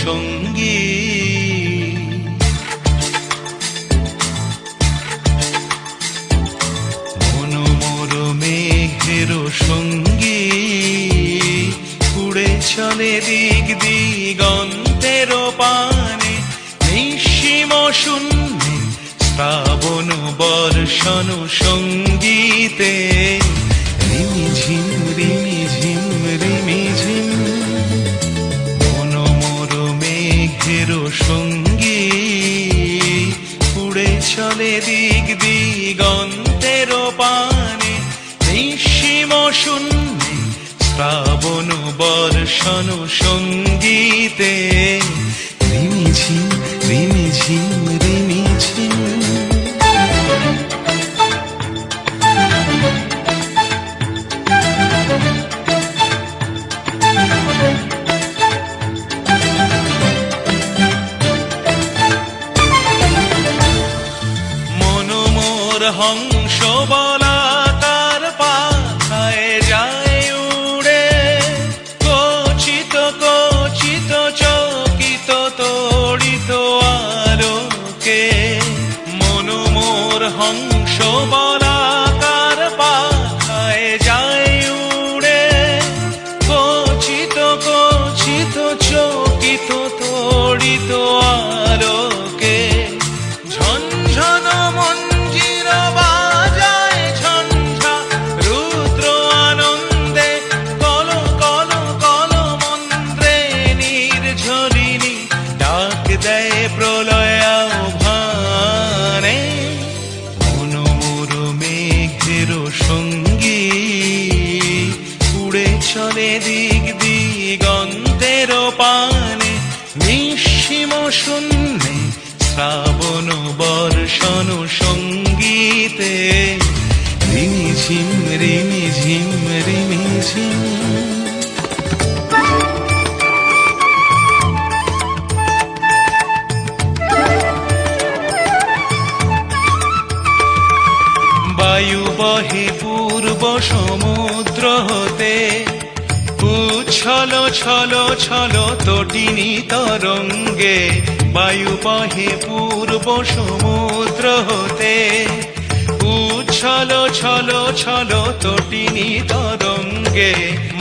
সঙ্গী। মনোমোর মেঘের সঙ্গী উড়ে চলে দিক দিগন্তের পানে, নিঃসীম শূন্যে শ্রাবণ বর্ষণ সঙ্গীতে। রিমিঝিম রিমিঝিম রিমিঝিম মনোমোর মেঘের সঙ্গী উড়ে চলে দিক দিগন্তের পানে, নিঃসীম শূন্যে শ্রাবণ বর্ষণ সঙ্গীতে। রিমিঝিম রিমিঝিম রিমিঝিম। মনোমোর হংস বলাকার পাখায় যায় উড়ে, কচিত কচিত চকিত তড়িত আলোকে। মনোমোর হংস বলাকার পাখায় যায় উড়ে, কচিত কচিত চকিত তড়িত আলোকে। ঝনঝন মঞ্জির বাজায় ঝঞ্ঝা রুদ্র আনন্দে, কল কল কল মন্ত্রে নির্ঝরিণী ডাক দেয় প্রলয় আহ্বানে। মনোমোর মেঘের সঙ্গী উড়ে চলে দিক দিগন্তের পানে, নিঃসীম শূন্যে শ্রাবণ বর্ষণ সঙ্গীতে। রিমিঝিম রিমিঝিম রিমিঝিম। বায়ু বহে পূর্ব সমুদ্র হতে, উচ্ছল ছল ছল তটিনী তরঙ্গে। বায়ু বহে পূর্ব সমুদ্র হতে, উচ্ছল ছল ছল তটিনী তরঙ্গে।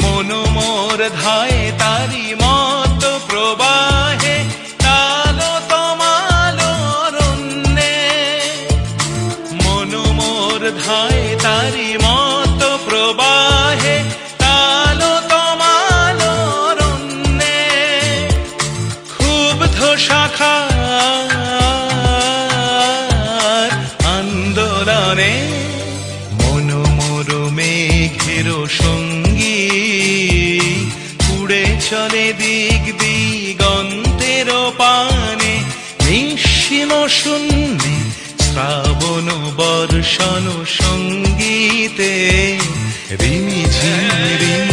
মনোমোর ধায় তারি মত প্রবাহে, তালো তমালো অরণ্যে। মনোমোর ধায় তারি মত প্রবাহে, তালো তমালো অরণ্যে। ক্ষুব্ধ শাখার আন্দোলনে মনোমোর মেঘের সঙ্গী উড়ে চলে দিক দিগন্তের পানে, নিঃসীম শূন্যে শ্রাবণ বর্ষণ সঙ্গীতে। রিমিঝিম রিমি